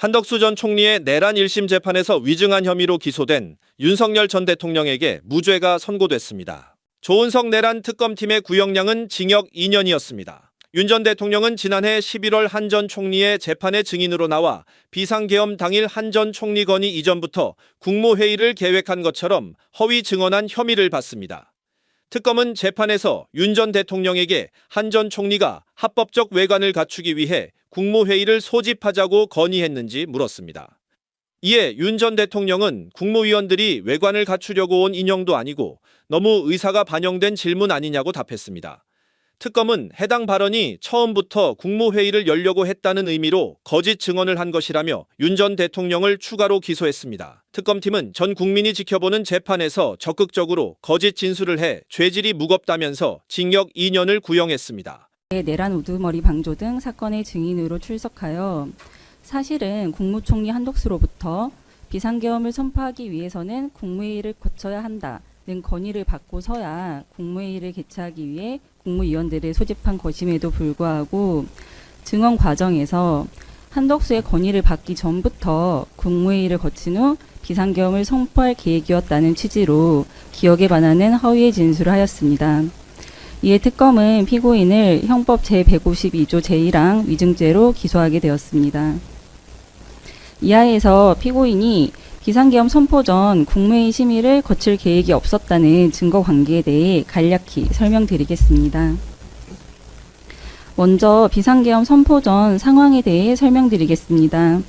한덕수 전 총리의 내란 1심 재판에서 위증한 혐의로 기소된 윤석열 전 대통령에게 무죄가 선고됐습니다. 조은석 내란 특검팀의 구형량은 징역 2년이었습니다. 윤 전 대통령은 지난해 11월 한 전 총리의 재판에 증인으로 나와 비상계엄 당일 한 전 총리 건의 이전부터 국무회의를 계획한 것처럼 허위 증언한 혐의를 받습니다. 특검은 재판에서 윤 전 대통령에게 한 전 총리가 합법적 외관을 갖추기 위해 국무회의를 소집하자고 건의했는지 물었습니다. 이에 윤 전 대통령은 국무위원들이 외관을 갖추려고 온 인형도 아니고 너무 의사가 반영된 질문 아니냐고 답했습니다. 특검은 해당 발언이 처음부터 국무회의를 열려고 했다는 의미로 거짓 증언을 한 것이라며 윤 전 대통령을 추가로 기소했습니다. 특검팀은 전 국민이 지켜보는 재판에서 적극적으로 거짓 진술을 해 죄질이 무겁다면서 징역 2년을 구형했습니다. 내란 우두머리 방조 등 사건의 증인으로 출석하여 사실은 국무총리 한덕수로부터 비상계엄을 선포하기 위해서는 국무회의를 거쳐야 한다는 건의를 받고서야 국무회의를 개최하기 위해 국무위원들을 소집한 것임에도 불구하고 증언 과정에서 한덕수의 건의를 받기 전부터 국무회의를 거친 후 비상계엄을 선포할 계획이었다는 취지로 기억에 반하는 허위의 진술을 하였습니다. 이에 특검은 피고인을 형법 제152조 제1항 위증죄로 기소하게 되었습니다. 이하에서 피고인이 비상계엄 선포 전 국무회의 심의를 거칠 계획이 없었다는 증거 관계에 대해 간략히 설명드리겠습니다. 먼저 비상계엄 선포 전 상황에 대해 설명드리겠습니다.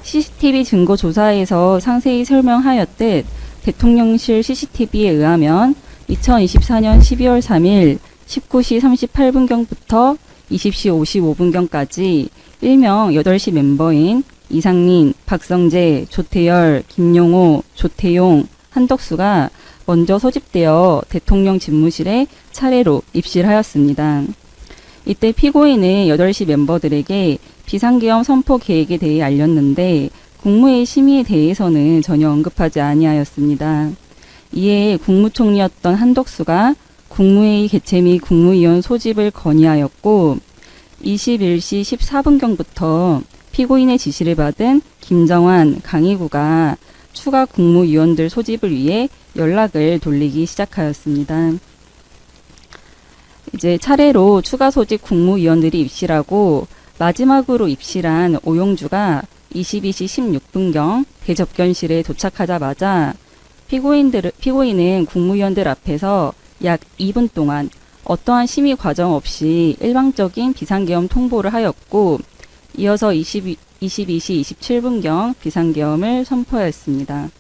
CCTV 증거 조사에서 상세히 설명하였듯 대통령실 CCTV에 의하면 2024년 12월 3일 19시 38분경부터 20시 55분경까지 일명 8시 멤버인 이상민, 박성재, 조태열, 김용호, 조태용, 한덕수가 먼저 소집되어 대통령 집무실에 차례로 입실하였습니다. 이때 피고인은 8시 멤버들에게 비상계엄 선포 계획에 대해 알렸는데 국무회의 심의에 대해서는 전혀 언급하지 아니하였습니다. 이에 국무총리였던 한덕수가 국무회의 개최 및 국무위원 소집을 건의하였고 21시 14분경부터 피고인의 지시를 받은 김정환, 강희구가 추가 국무위원들 소집을 위해 연락을 돌리기 시작하였습니다. 이제 차례로 추가 소집 국무위원들이 입실하고 마지막으로 입실한 오용주가 22시 16분경 대접견실에 도착하자마자 피고인은 국무위원들 앞에서 약 2분 동안 어떠한 심의 과정 없이 일방적인 비상계엄 통보를 하였고 이어서 22시 27분경 비상계엄을 선포하였습니다.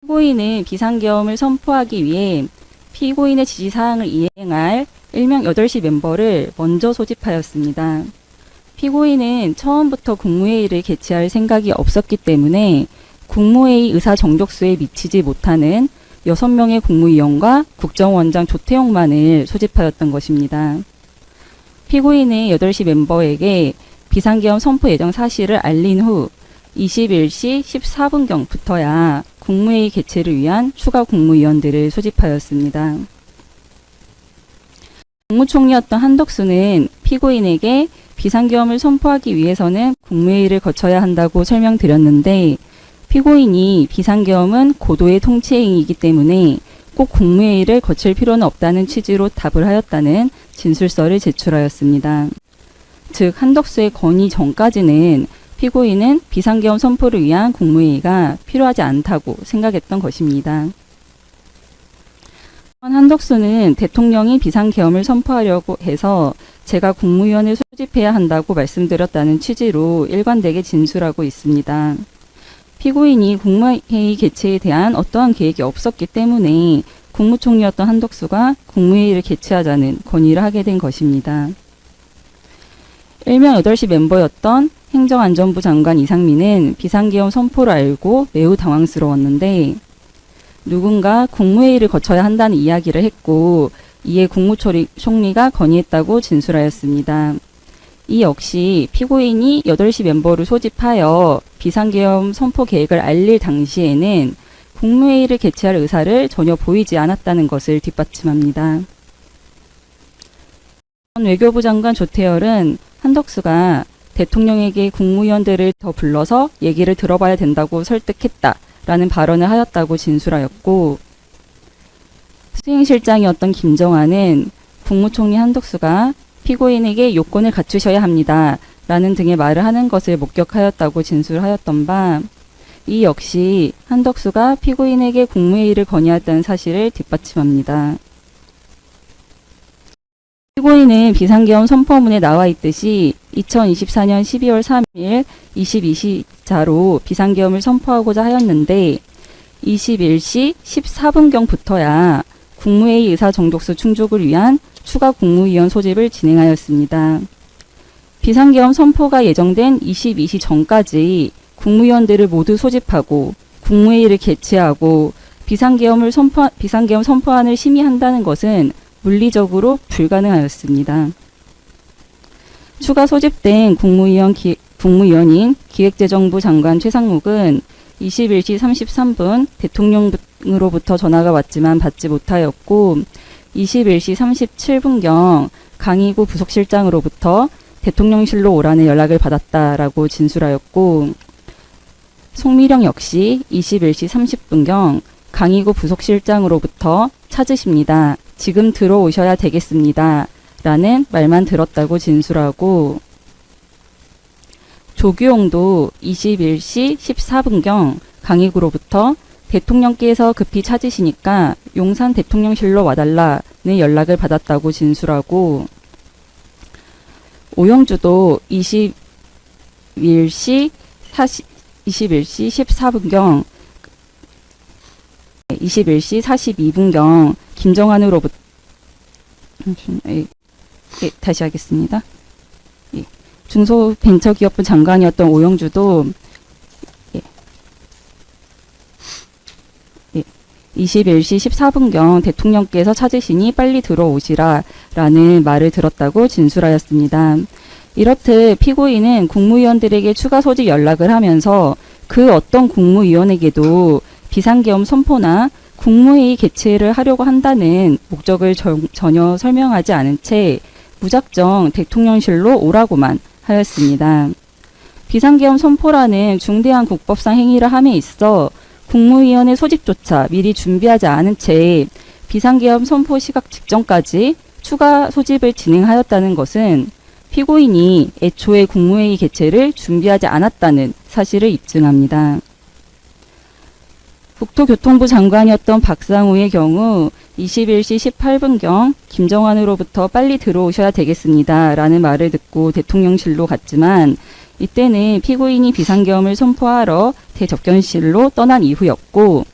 피고인은 비상계엄을 선포하기 위해 피고인의 지시사항을 이행할 일명 8시 멤버를 먼저 소집하였습니다. 피고인은 처음부터 국무회의를 개최할 생각이 없었기 때문에 국무회의 의사 정족수에 미치지 못하는 6명의 국무위원과 국정원장 조태용만을 소집하였던 것입니다. 피고인은 8시 멤버에게 비상계엄 선포 예정 사실을 알린 후 21시 14분경부터야 국무회의 개최를 위한 추가 국무위원들을 소집하였습니다. 국무총리였던 한덕수는 피고인에게 비상계엄을 선포하기 위해서는 국무회의를 거쳐야 한다고 설명드렸는데 피고인이 비상계엄은 고도의 통치행위이기 때문에 꼭 국무회의를 거칠 필요는 없다는 취지로 답을 하였다는 진술서를 제출하였습니다. 즉 한덕수의 건의 전까지는 피고인은 비상계엄 선포를 위한 국무회의가 필요하지 않다고 생각했던 것입니다. 한덕수는 대통령이 비상계엄을 선포하려고 해서 제가 국무위원을 소집해야 한다고 말씀드렸다는 취지로 일관되게 진술하고 있습니다. 피고인이 국무회의 개최에 대한 어떠한 계획이 없었기 때문에 국무총리였던 한덕수가 국무회의를 개최하자는 건의를 하게 된 것입니다. 일명 8시 멤버였던 행정안전부 장관 이상민은 비상계엄 선포를 알고 매우 당황스러웠는데 누군가 국무회의를 거쳐야 한다는 이야기를 했고 이에 국무총리가 건의했다고 진술하였습니다. 이 역시 피고인이 8시 멤버를 소집하여 비상계엄 선포 계획을 알릴 당시에는 국무회의를 개최할 의사를 전혀 보이지 않았다는 것을 뒷받침합니다. 전 외교부 장관 조태열은 한덕수가 대통령에게 국무위원들을 더 불러서 얘기를 들어봐야 된다고 설득했다라는 발언을 하였다고 진술하였고, 수행실장이었던 김정환은 국무총리 한덕수가 피고인에게 요건을 갖추셔야 합니다 라는 등의 말을 하는 것을 목격하였다고 진술하였던 바, 이 역시 한덕수가 피고인에게 국무회의를 건의했다는 사실을 뒷받침합니다. 피고인은 비상계엄 선포문에 나와 있듯이 2024년 12월 3일 22시자로 비상계엄을 선포하고자 하였는데 21시 14분경부터야 국무회의 의사 정족수 충족을 위한 추가 국무위원 소집을 진행하였습니다. 비상계엄 선포가 예정된 22시 전까지 국무위원들을 모두 소집하고 국무회의를 개최하고 비상계엄 선포안을 심의한다는 것은 물리적으로 불가능하였습니다. 추가 소집된 국무위원인 기획재정부 장관 최상목은 21시 33분 대통령으로부터 전화가 왔지만 받지 못하였고 21시 37분경 강희구 부속실장으로부터 대통령실로 오라는 연락을 받았다라고 진술하였고, 송미령 역시 21시 30분경 강희구 부속실장으로부터 찾으십니다. 지금 들어오셔야 되겠습니다. 라는 말만 들었다고 진술하고, 조규용도 21시 14분경 강희구로부터 대통령께서 급히 찾으시니까 용산 대통령실로 와달라는 연락을 받았다고 진술하고, 오영주도 21시 14분경 21시 42분경 김정환으로부터 다시 하겠습니다. 중소벤처기업부 장관이었던 오영주도 21시 14분경 대통령께서 찾으시니 빨리 들어오시라 라는 말을 들었다고 진술하였습니다. 이렇듯 피고인은 국무위원들에게 추가 소집 연락을 하면서 그 어떤 국무위원에게도 비상계엄 선포나 국무회의 개최를 하려고 한다는 목적을 전혀 설명하지 않은 채 무작정 대통령실로 오라고만 하였습니다. 비상계엄 선포라는 중대한 국법상 행위를 함에 있어 국무위원회 소집조차 미리 준비하지 않은 채 비상계엄 선포 시각 직전까지 추가 소집을 진행하였다는 것은 피고인이 애초에 국무회의 개최를 준비하지 않았다는 사실을 입증합니다. 국토교통부 장관이었던 박상우의 경우 21시 18분경 김정환으로부터 빨리 들어오셔야 되겠습니다 라는 말을 듣고 대통령실로 갔지만 이때는 피고인이 비상계엄을 선포하러 대접견실로 떠난 이후였고,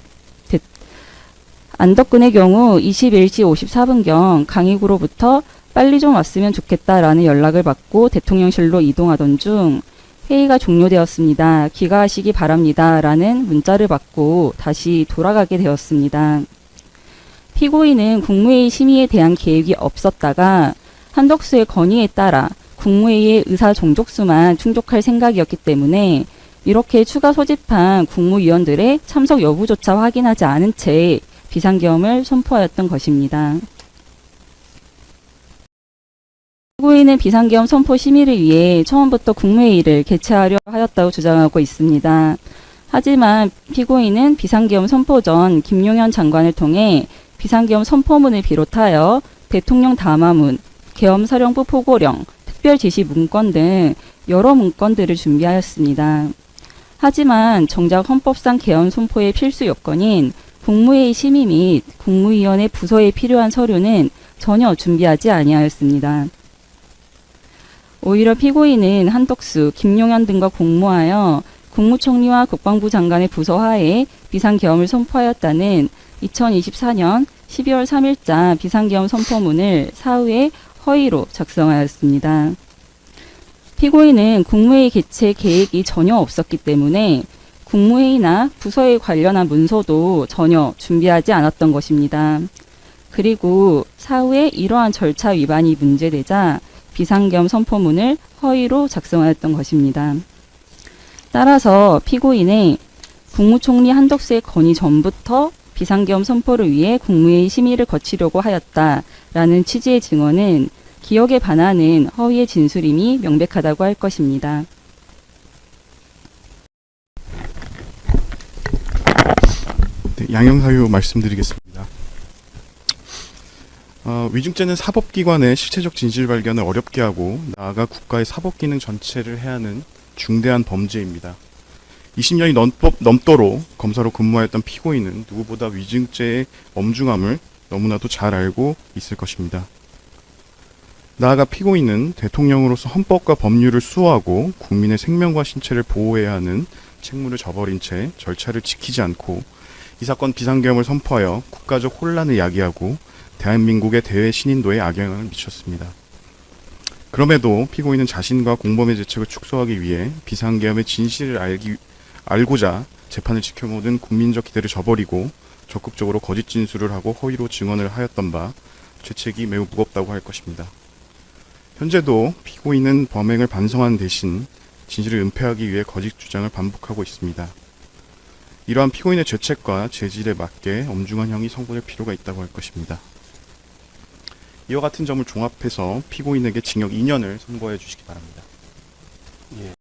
안덕근의 경우 21시 54분경 강희구로부터 빨리 좀 왔으면 좋겠다라는 연락을 받고 대통령실로 이동하던 중 회의가 종료되었습니다. 귀가하시기 바랍니다. 라는 문자를 받고 다시 돌아가게 되었습니다. 피고인은 국무회의 심의에 대한 계획이 없었다가 한덕수의 건의에 따라 국무회의의 의사 정족수만 충족할 생각이었기 때문에 이렇게 추가 소집한 국무위원들의 참석 여부조차 확인하지 않은 채 비상계엄을 선포하였던 것입니다. 피고인은 비상계엄 선포 심의를 위해 처음부터 국무회의를 개최하려 하였다고 주장하고 있습니다. 하지만 피고인은 비상계엄 선포 전 김용현 장관을 통해 비상계엄 선포문을 비롯하여 대통령 담화문, 계엄사령부 포고령, 특별지시 문건 등 여러 문건들을 준비하였습니다. 하지만 정작 헌법상 계엄 선포의 필수 요건인 국무회의 심의 및 국무위원회 부서에 필요한 서류는 전혀 준비하지 아니하였습니다. 오히려 피고인은 한덕수, 김용현 등과 공모하여 국무총리와 국방부 장관의 부서 하에 비상계엄을 선포하였다는 2024년 12월 3일자 비상계엄 선포문을 사후에 허위로 작성하였습니다. 피고인은 국무회의 개최 계획이 전혀 없었기 때문에 국무회의나 부서에 관련한 문서도 전혀 준비하지 않았던 것입니다. 그리고 사후에 이러한 절차 위반이 문제되자 비상계엄 선포문을 허위로 작성하였던 것입니다. 따라서 피고인의 국무총리 한덕수의 건의 전부터 비상계엄 선포를 위해 국무회의 심의를 거치려고 하였다라는 취지의 증언은 기억에 반하는 허위의 진술임이 명백하다고 할 것입니다. 네, 양형사유 말씀드리겠습니다. 위증죄는 사법기관의 실체적 진실 발견을 어렵게 하고 나아가 국가의 사법기능 전체를 해하는 중대한 범죄입니다. 20년이 넘도록 검사로 근무하였던 피고인은 누구보다 위증죄의 엄중함을 너무나도 잘 알고 있을 것입니다. 나아가 피고인은 대통령으로서 헌법과 법률을 수호하고 국민의 생명과 신체를 보호해야 하는 책무를 저버린 채 절차를 지키지 않고 이 사건 비상계엄을 선포하여 국가적 혼란을 야기하고 대한민국의 대외 신인도에 악영향을 미쳤습니다. 그럼에도 피고인은 자신과 공범의 죄책을 축소하기 위해 비상계엄의 진실을 알고자 재판을 지켜보는 국민적 기대를 저버리고 적극적으로 거짓 진술을 하고 허위로 증언을 하였던 바 죄책이 매우 무겁다고 할 것입니다. 현재도 피고인은 범행을 반성하는 대신 진실을 은폐하기 위해 거짓 주장을 반복하고 있습니다. 이러한 피고인의 죄책과 죄질에 맞게 엄중한 형이 선고될 필요가 있다고 할 것입니다. 이와 같은 점을 종합해서 피고인에게 징역 2년을 선고해 주시기 바랍니다. 예.